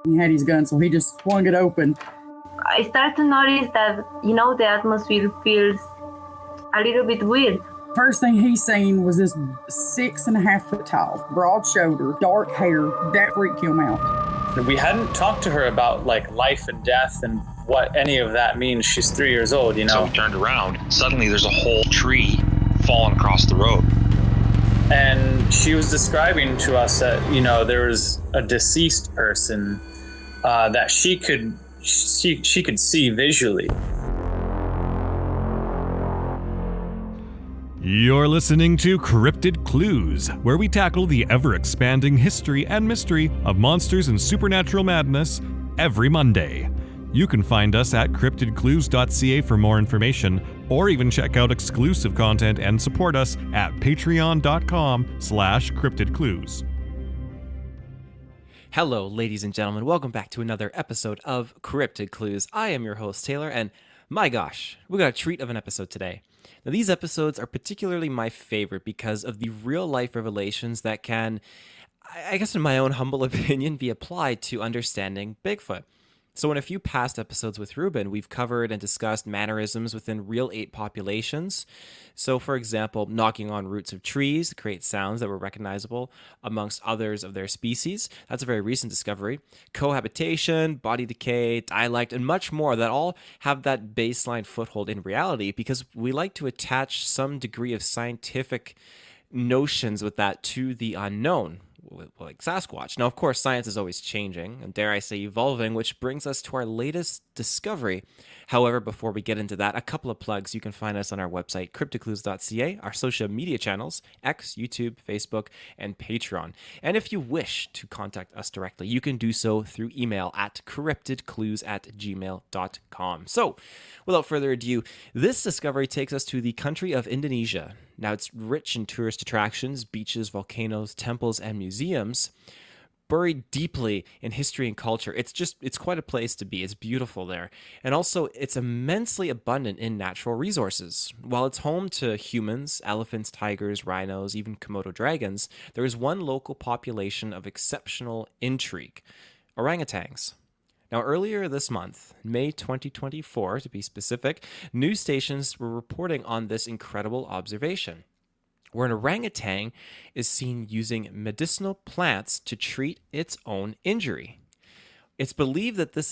He had his gun, so he just swung it open. I start to notice that, the atmosphere feels a little bit weird. First thing he seen was this 6.5 foot tall, broad shoulder, dark hair. That freaked him out. We hadn't talked to her about like life and death and what any of that means. She's 3 years old, So we turned around. Suddenly there's a whole tree falling across the road. And she was describing to us that, there was a deceased person that she could see visually. You're listening to Cryptid Clues, where we tackle the ever-expanding history and mystery of monsters and supernatural madness every Monday. You can find us at CryptidClues.ca for more information, or even check out exclusive content and support us at patreon.com/CryptidClues. Hello, ladies and gentlemen. Welcome back to another episode of Cryptid Clues. I am your host, Taylor, and my gosh, we got a treat of an episode today. Now, these episodes are particularly my favorite because of the real-life revelations that can, I guess in my own humble opinion, be applied to understanding Bigfoot. So in a few past episodes with Reuben, we've covered and discussed mannerisms within real ape populations. So for example, knocking on roots of trees to create sounds that were recognizable amongst others of their species. That's a very recent discovery. Cohabitation, body decay, dialect, and much more that all have that baseline foothold in reality because we like to attach some degree of scientific notions with that to the unknown, like Sasquatch. Now, of course, science is always changing, and dare I say evolving, which brings us to our latest discovery. However, before we get into that, a couple of plugs. You can find us on our website, CryptidClues.ca, our social media channels, X, YouTube, Facebook, and Patreon. And if you wish to contact us directly, you can do so through email at cryptidclues@gmail.com. So, without further ado, this discovery takes us to the country of Indonesia. Now, it's rich in tourist attractions, beaches, volcanoes, temples, and museums. Buried deeply in history and culture. It's quite a place to be. It's beautiful there. And also, it's immensely abundant in natural resources. While it's home to humans, elephants, tigers, rhinos, even Komodo dragons, there is one local population of exceptional intrigue: orangutans. Now, earlier this month, May 2024 to be specific, news stations were reporting on this incredible observation, where an orangutan is seen using medicinal plants to treat its own injury. It's believed that this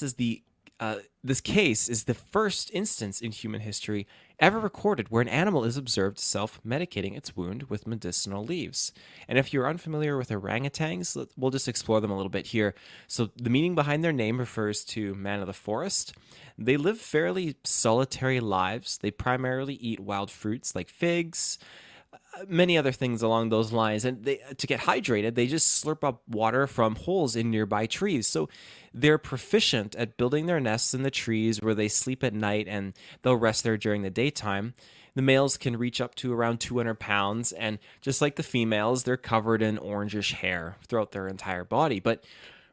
case is the first instance in human history ever recorded where an animal is observed self-medicating its wound with medicinal leaves. And if you're unfamiliar with orangutans, we'll just explore them a little bit here. So the meaning behind their name refers to man of the forest. They live fairly solitary lives. They primarily eat wild fruits like figs, many other things along those lines. And to get hydrated, they just slurp up water from holes in nearby trees. So they're proficient at building their nests in the trees where they sleep at night, and they'll rest there during the daytime. The males can reach up to around 200 pounds, and just like the females, they're covered in orangish hair throughout their entire body. But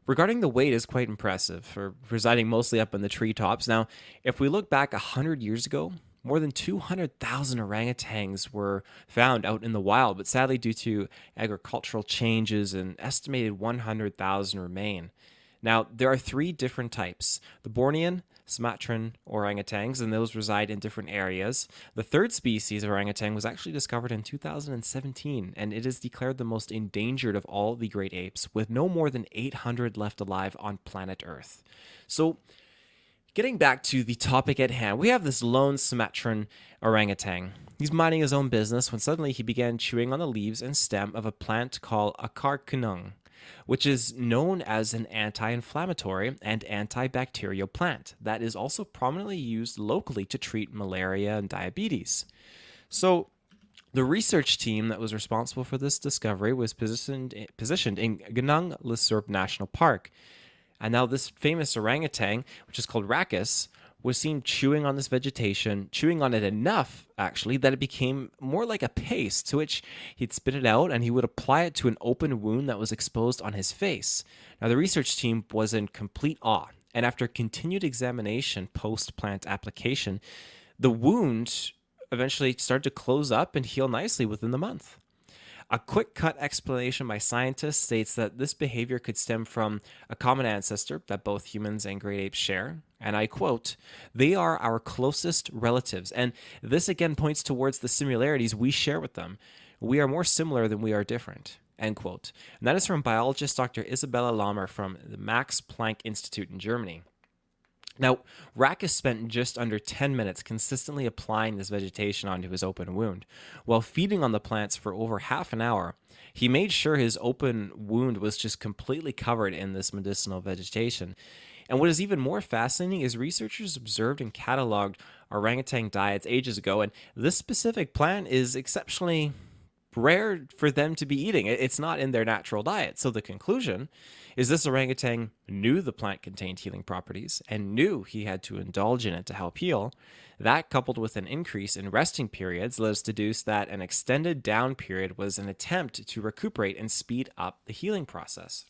regarding the weight is quite impressive for residing mostly up in the treetops. Now, if we look back 100 years ago, more than 200,000 orangutans were found out in the wild, but sadly, due to agricultural changes, an estimated 100,000 remain. Now, there are three different types: the Bornean, Sumatran orangutans, and those reside in different areas. The third species of orangutan was actually discovered in 2017, and it is declared the most endangered of all the great apes, with no more than 800 left alive on planet Earth. So, getting back to the topic at hand, we have this lone Sumatran orangutan. He's minding his own business when suddenly he began chewing on the leaves and stem of a plant called akar kunung, which is known as an anti-inflammatory and antibacterial plant that is also prominently used locally to treat malaria and diabetes. So the research team that was responsible for this discovery was positioned in Gunung Lesurp National Park. And now this famous orangutan, which is called Racus, was seen chewing on this vegetation, chewing on it enough, actually, that it became more like a paste, to which he'd spit it out and he would apply it to an open wound that was exposed on his face. Now, the research team was in complete awe, and after continued examination post-plant application, the wound eventually started to close up and heal nicely within the month. A quick cut explanation by scientists states that this behavior could stem from a common ancestor that both humans and great apes share. And I quote, "They are our closest relatives." And this again points towards the similarities we share with them. We are more similar than we are different. End quote. And that is from biologist Dr. Isabella Lammer from the Max Planck Institute in Germany. Now, Rackus spent just under 10 minutes consistently applying this vegetation onto his open wound. While feeding on the plants for over half an hour, he made sure his open wound was just completely covered in this medicinal vegetation. And what is even more fascinating is researchers observed and cataloged orangutan diets ages ago, and this specific plant is exceptionally rare for them to be eating. It's not in their natural diet. So the conclusion is this orangutan knew the plant contained healing properties and knew he had to indulge in it to help heal. That, coupled with an increase in resting periods, led us to deduce that an extended down period was an attempt to recuperate and speed up the healing process.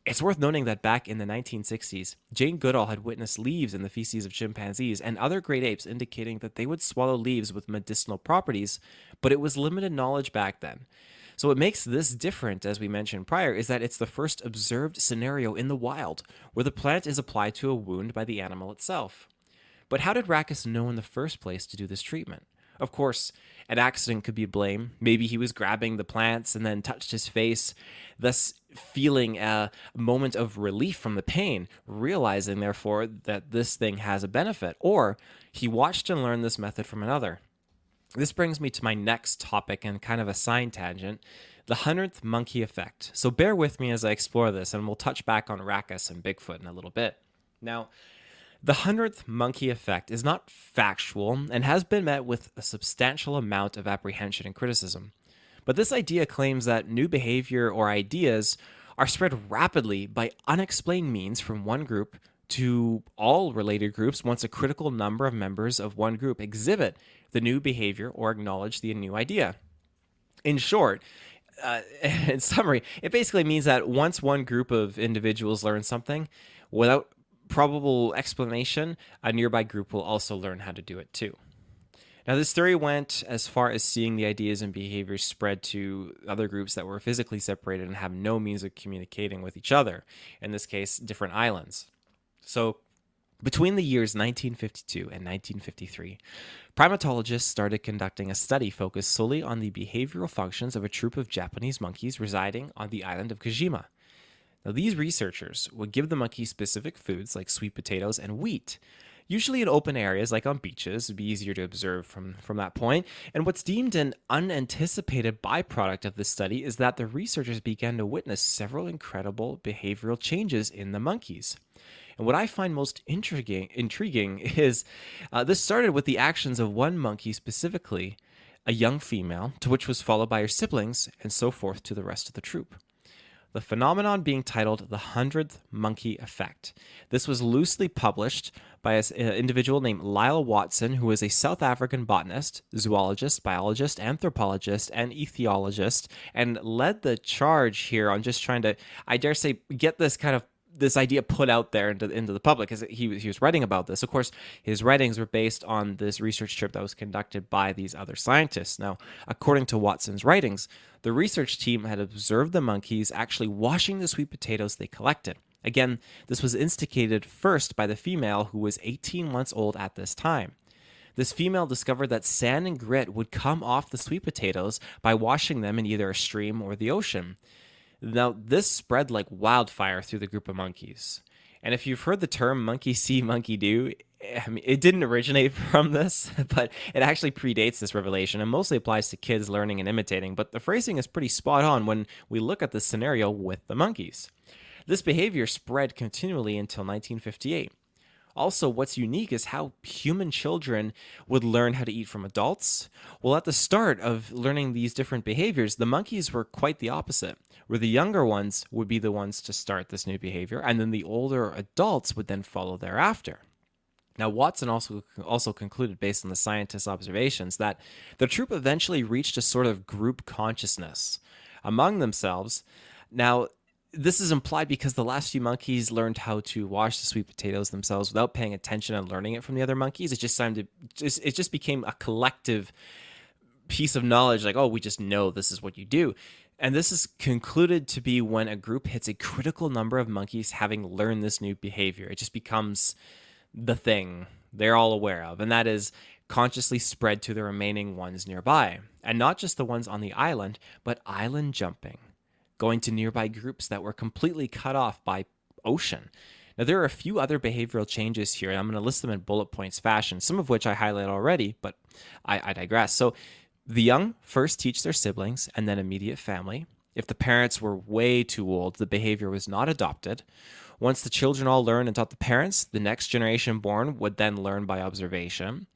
It's worth noting that back in the 1960s, Jane Goodall had witnessed leaves in the feces of chimpanzees and other great apes indicating that they would swallow leaves with medicinal properties, but it was limited knowledge back then. So what makes this different, as we mentioned prior, is that it's the first observed scenario in the wild where the plant is applied to a wound by the animal itself. But how did Rackus know in the first place to do this treatment? Of course, an accident could be blamed. Maybe he was grabbing the plants and then touched his face, thus feeling a moment of relief from the pain, realizing, therefore, that this thing has a benefit. Or he watched and learned this method from another. This brings me to my next topic and kind of a side tangent, the 100th monkey effect. So bear with me as I explore this, and we'll touch back on Rackus and Bigfoot in a little bit. Now, the 100th monkey effect is not factual and has been met with a substantial amount of apprehension and criticism. But this idea claims that new behavior or ideas are spread rapidly by unexplained means from one group to all related groups once a critical number of members of one group exhibit the new behavior or acknowledge the new idea. In short, in summary, it basically means that once one group of individuals learn something, without probable explanation, a nearby group will also learn how to do it too. Now, this theory went as far as seeing the ideas and behaviors spread to other groups that were physically separated and have no means of communicating with each other, in this case, different islands. So, between the years 1952 and 1953, primatologists started conducting a study focused solely on the behavioral functions of a troop of Japanese monkeys residing on the island of Kojima. Now, these researchers would give the monkeys specific foods like sweet potatoes and wheat, usually in open areas like on beaches. It'd be easier to observe from that point. And what's deemed an unanticipated byproduct of this study is that the researchers began to witness several incredible behavioral changes in the monkeys. And what I find most intriguing is this started with the actions of one monkey specifically, a young female, to which was followed by her siblings, and so forth to the rest of the troop. The phenomenon being titled the 100th monkey effect. This was loosely published by an individual named Lyle Watson, who is a South African botanist, zoologist, biologist, anthropologist, and ethologist, and led the charge here on just trying to, I dare say, get this idea put out there into the public, because he was writing about this. Of course, his writings were based on this research trip that was conducted by these other scientists. Now, according to Watson's writings, the research team had observed the monkeys actually washing the sweet potatoes they collected. Again, this was instigated first by the female, who was 18 months old at this time. This female discovered that sand and grit would come off the sweet potatoes by washing them in either a stream or the ocean. Now, this spread like wildfire through the group of monkeys. And if you've heard the term monkey see, monkey do, I mean, it didn't originate from this, but it actually predates this revelation and mostly applies to kids learning and imitating. But the phrasing is pretty spot on when we look at this scenario with the monkeys. This behavior spread continually until 1958. Also, what's unique is how human children would learn how to eat from adults. Well, at the start of learning these different behaviors, the monkeys were quite the opposite, where the younger ones would be the ones to start this new behavior, and then the older adults would then follow thereafter. Now, Watson also concluded, based on the scientists' observations, that the troop eventually reached a sort of group consciousness among themselves. Now, this is implied because the last few monkeys learned how to wash the sweet potatoes themselves without paying attention and learning it from the other monkeys. It just became a collective piece of knowledge like, oh, we just know this is what you do. And this is concluded to be when a group hits a critical number of monkeys having learned this new behavior. It just becomes the thing they're all aware of, and that is consciously spread to the remaining ones nearby. And not just the ones on the island, but island jumping, going to nearby groups that were completely cut off by ocean. Now, there are a few other behavioral changes here, and I'm going to list them in bullet points fashion, some of which I highlight already, but I digress. So the young first teach their siblings and then immediate family. If the parents were way too old, the behavior was not adopted. Once the children all learned and taught the parents, the next generation born would then learn by observation.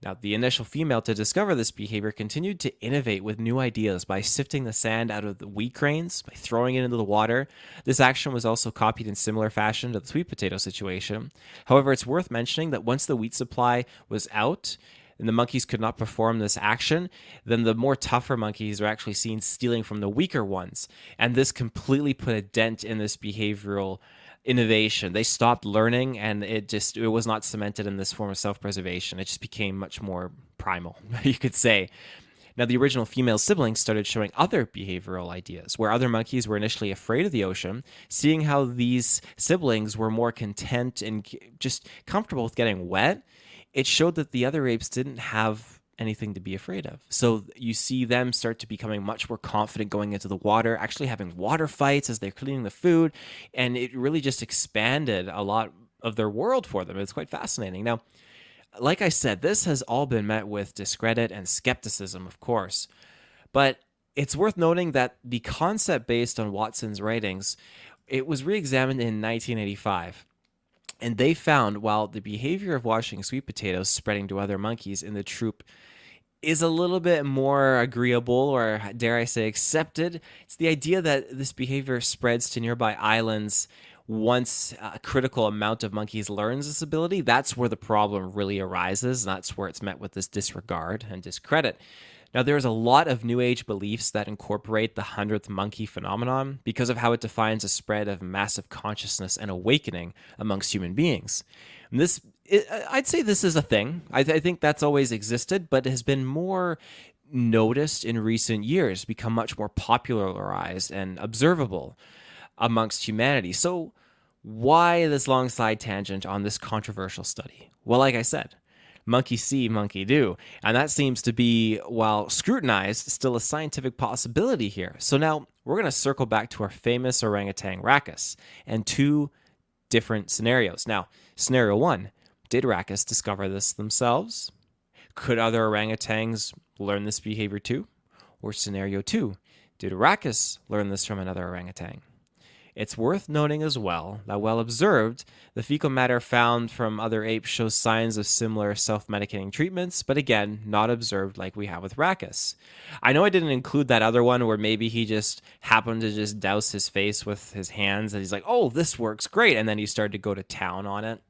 Now, the initial female to discover this behavior continued to innovate with new ideas by sifting the sand out of the wheat grains, by throwing it into the water. This action was also copied in similar fashion to the sweet potato situation. However, it's worth mentioning that once the wheat supply was out and the monkeys could not perform this action, then the more tougher monkeys are actually seen stealing from the weaker ones. And this completely put a dent in this behavioral innovation. They stopped learning, and it was not cemented in this form of self-preservation. It just became much more primal, you could say. Now, the original female siblings started showing other behavioral ideas, where other monkeys were initially afraid of the ocean. Seeing how these siblings were more content and just comfortable with getting wet, it showed that the other apes didn't have anything to be afraid of. So you see them start to becoming much more confident going into the water, actually having water fights as they're cleaning the food, and it really just expanded a lot of their world for them. It's quite fascinating. Now, like I said, this has all been met with discredit and skepticism, of course, but it's worth noting that the concept based on Watson's writings, it was re-examined in 1985. And they found while the behavior of washing sweet potatoes spreading to other monkeys in the troop is a little bit more agreeable, or dare I say accepted, it's the idea that this behavior spreads to nearby islands once a critical amount of monkeys learns this ability. That's where the problem really arises. And that's where it's met with this disregard and discredit. Now, there's a lot of New Age beliefs that incorporate the 100th monkey phenomenon because of how it defines a spread of massive consciousness and awakening amongst human beings. And I'd say this is a thing. I think that's always existed, but it has been more noticed in recent years, become much more popularized and observable amongst humanity. So why this long side tangent on this controversial study? Well, like I said, monkey see, monkey do. And that seems to be, while scrutinized, still a scientific possibility here. So now we're going to circle back to our famous orangutan racus and two different scenarios. Now, scenario one, did racus discover this themselves? Could other orangutans learn this behavior too? Or scenario two, did racus learn this from another orangutan? It's worth noting as well that while observed, the fecal matter found from other apes shows signs of similar self-medicating treatments, but again, not observed like we have with racus. I know I didn't include that other one where maybe he just happened to just douse his face with his hands and he's like, oh, this works great, and then he started to go to town on it.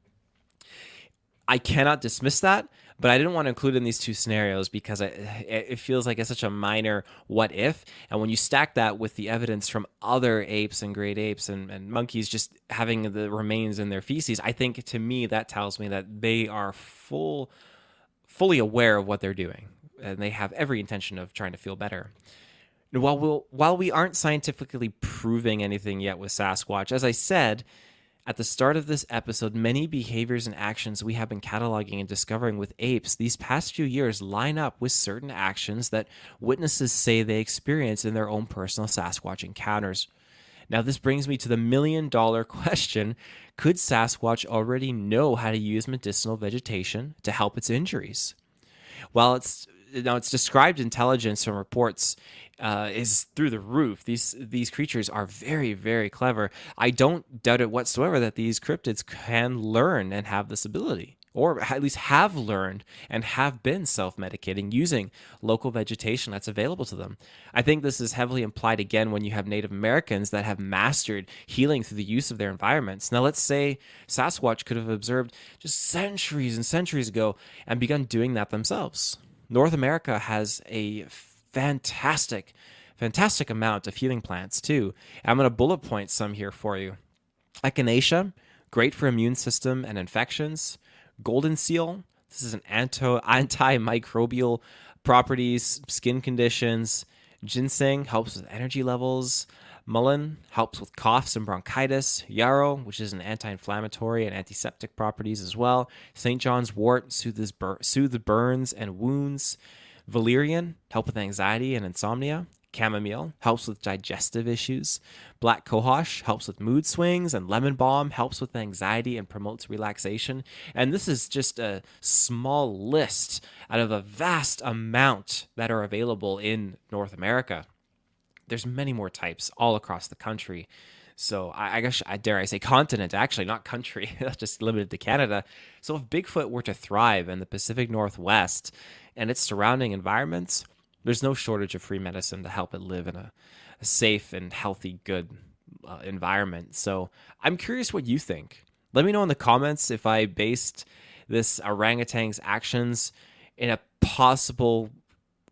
I cannot dismiss that, but I didn't want to include in these two scenarios because it feels like it's such a minor what if. And when you stack that with the evidence from other apes and great apes and monkeys just having the remains in their feces, I think to me that tells me that they are fully aware of what they're doing. And they have every intention of trying to feel better. While we aren't scientifically proving anything yet with Sasquatch, as I said, at the start of this episode, many behaviors and actions we have been cataloging and discovering with apes these past few years line up with certain actions that witnesses say they experience in their own personal Sasquatch encounters. Now, this brings me to the million-dollar question: could Sasquatch already know how to use medicinal vegetation to help its injuries? While it's described intelligence from reports is through the roof. These creatures are very, very clever. I don't doubt it whatsoever that these cryptids can learn and have this ability, or at least have learned and have been self-medicating using local vegetation that's available to them. I think this is heavily implied again when you have Native Americans that have mastered healing through the use of their environments. Now, let's say Sasquatch could have observed just centuries and centuries ago and begun doing that themselves. North America has a fantastic amount of healing plants too. I'm going to bullet point some here for you. Echinacea, great for immune system and infections. Golden seal, This is an antimicrobial properties, skin conditions. Ginseng helps with energy levels. Mullein helps with coughs and bronchitis. Yarrow, which is an anti-inflammatory and antiseptic properties as well. St. John's wort soothes burns and wounds. Valerian help with anxiety and insomnia. Chamomile helps with digestive issues. Black cohosh helps with mood swings, and lemon balm helps with anxiety and promotes relaxation. And this is just a small list out of a vast amount that are available in North America. There's many more types all across the country. So I guess, dare I say continent, actually, not country, that's just limited to Canada. So if Bigfoot were to thrive in the Pacific Northwest and its surrounding environments, there's no shortage of free medicine to help it live in a safe and healthy, good environment. So I'm curious what you think. Let me know in the comments if I based this orangutan's actions in a possible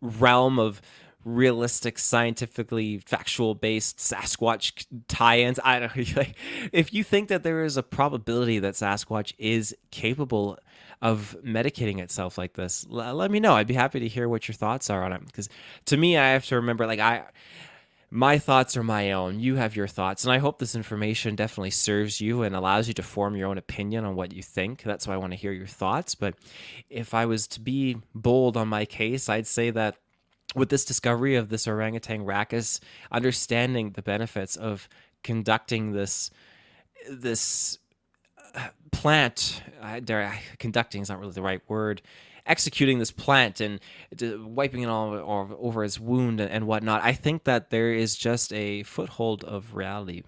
realm of realistic, scientifically factual-based Sasquatch tie-ins. I don't know. If you think that there is a probability that Sasquatch is capable of medicating itself like this, let me know. I'd be happy to hear what your thoughts are on it. Because to me, I have to remember, my thoughts are my own. You have your thoughts. And I hope this information definitely serves you and allows you to form your own opinion on what you think. That's why I want to hear your thoughts. But if I was to be bold on my case, I'd say that with this discovery of this orangutan racus, understanding the benefits of conducting this plant, conducting is not really the right word, executing this plant and wiping it all over his wound and whatnot, I think that there is just a foothold of reality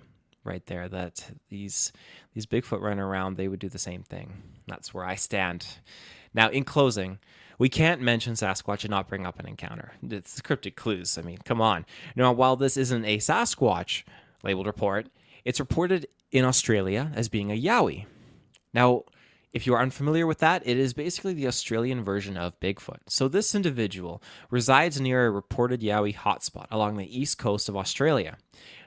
right there, that these Bigfoot running around, they would do the same thing. That's where I stand. Now, in closing, we can't mention Sasquatch and not bring up an encounter. It's the Cryptid Clues. I mean, come on. Now, while this isn't a Sasquatch labeled report, it's reported in Australia as being a yowie. Now, if you are unfamiliar with that, it is basically the Australian version of Bigfoot. So this individual resides near a reported yowie hotspot along the east coast of Australia.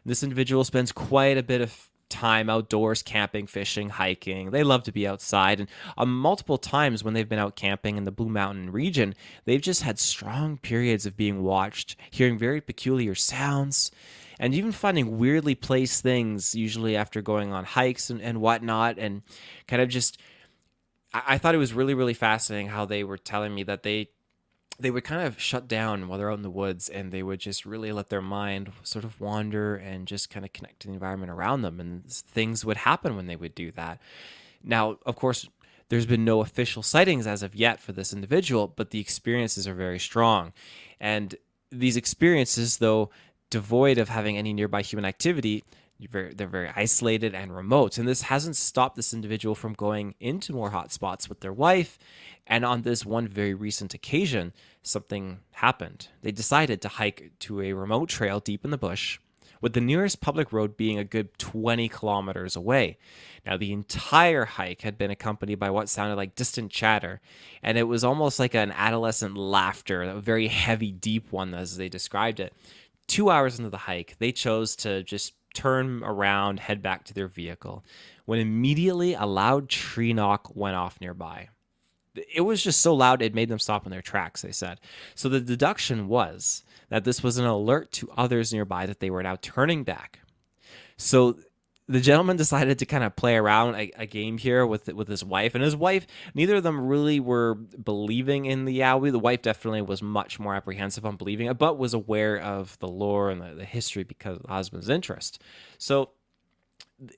This individual spends quite a bit of time outdoors, camping, fishing, hiking. They love to be outside, and multiple times when they've been out camping in the Blue Mountain region, they've just had strong periods of being watched, hearing very peculiar sounds, and even finding weirdly placed things, usually after going on hikes and whatnot, and kind of just, I thought it was really, really fascinating how they were telling me that they would kind of shut down while they're out in the woods, and they would just really let their mind sort of wander and just kind of connect to the environment around them, and things would happen when they would do that. Now, of course, there's been no official sightings as of yet for this individual, but the experiences are very strong. And these experiences, though devoid of having any nearby human activity, they're very isolated and remote. And this hasn't stopped this individual from going into more hotspots with their wife. And on this one very recent occasion, something happened. They decided to hike to a remote trail deep in the bush, with the nearest public road being a good 20 kilometers away. Now, the entire hike had been accompanied by what sounded like distant chatter, and it was almost like an adolescent laughter, a very heavy, deep one, as they described it. 2 hours into the hike, they chose to just turn around, head back to their vehicle, when immediately a loud tree knock went off nearby. It was just so loud it made them stop in their tracks, they said. So the deduction was that this was an alert to others nearby that they were now turning back. So the gentleman decided to kind of play around a game here with his wife. And his wife, neither of them really were believing in the yowie. The wife definitely was much more apprehensive on believing it, but was aware of the lore and the history because of the husband's interest. So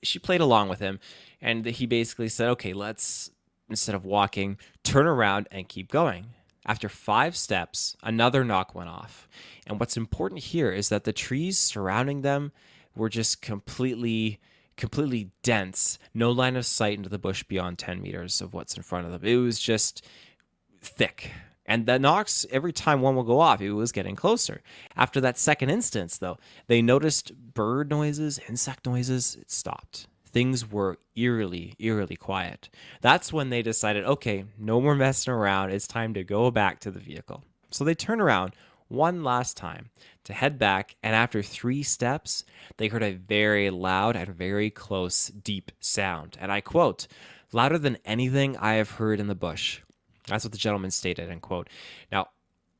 she played along with him, and he basically said, okay, let's, instead of walking, turn around and keep going. After 5 steps, another knock went off. And what's important here is that the trees surrounding them were just completely dense. No line of sight into the bush beyond 10 meters of what's in front of them. It was just thick. And the knocks, every time one would go off, it was getting closer. After that second instance, though, they noticed bird noises, insect noises. It stopped. Things were eerily quiet. That's when they decided, okay, no more messing around. It's time to go back to the vehicle. So they turned around one last time to head back, and after 3 steps, they heard a very loud and very close, deep sound. And I quote, "Louder than anything I have heard in the bush." That's what the gentleman stated, end quote. Now,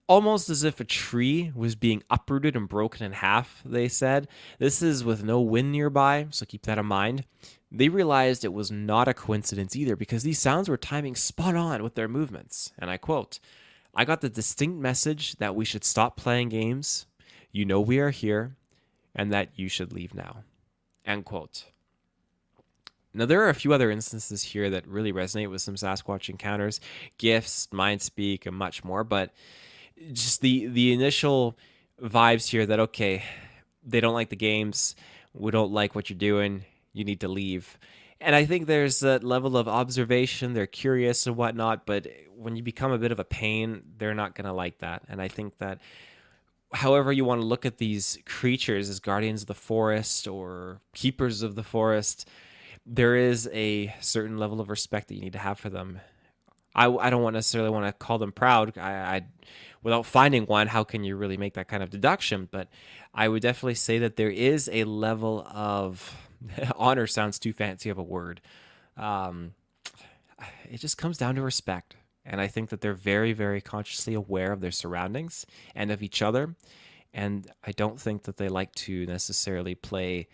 almost as if a tree was being uprooted and broken in half, they said. This is with no wind nearby, so keep that in mind. They realized it was not a coincidence either because these sounds were timing spot on with their movements. And I quote, "I got the distinct message that we should stop playing games. You know we are here, and that you should leave now." End quote. Now, there are a few other instances here that really resonate with some Sasquatch encounters, gifts, mind speak, and much more, but just the initial vibes here that, okay, they don't like the games, we don't like what you're doing, you need to leave. And I think there's that level of observation, they're curious and whatnot, but when you become a bit of a pain, they're not going to like that. And I think that however you want to look at these creatures as guardians of the forest or keepers of the forest, there is a certain level of respect that you need to have for them. I don't necessarily want to call them proud. I without finding one, how can you really make that kind of deduction? But I would definitely say that there is a level of honor. Sounds too fancy of a word. It just comes down to respect. And I think that they're very, very consciously aware of their surroundings and of each other. And I don't think that they like to necessarily play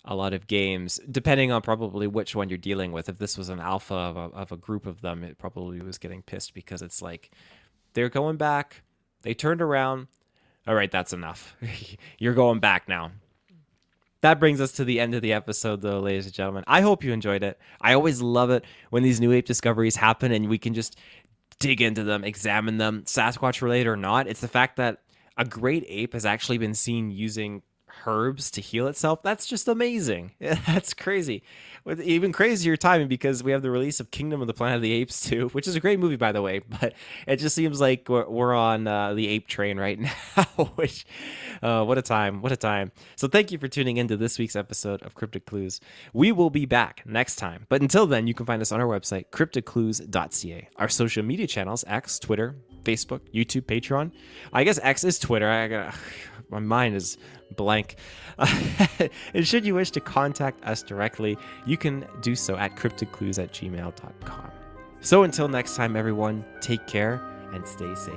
a lot of games, depending on probably which one you're dealing with. If this was an alpha of a group of them, it probably was getting pissed because it's like, they're going back. They turned around. All right, that's enough. You're going back now. That brings us to the end of the episode, though, ladies and gentlemen. I hope you enjoyed it. I always love it when these new ape discoveries happen and we can just dig into them, examine them, Sasquatch related or not. It's the fact that a great ape has actually been seen using herbs to heal itself. That's just amazing. That's crazy. With even crazier timing because we have the release of Kingdom of the Planet of the Apes 2, which is a great movie, by the way, but it just seems like we're on the ape train right now, which what a time. So thank you for tuning into this week's episode of Cryptid Clues. We will be back next time, but until then, you can find us on our website, CryptidClues.ca, our social media channels, X, Twitter, Facebook, YouTube, Patreon. I guess X is Twitter. My mind is blank. And should you wish to contact us directly, you can do so at cryptidclues@gmail.com. So until next time, everyone, take care and stay safe.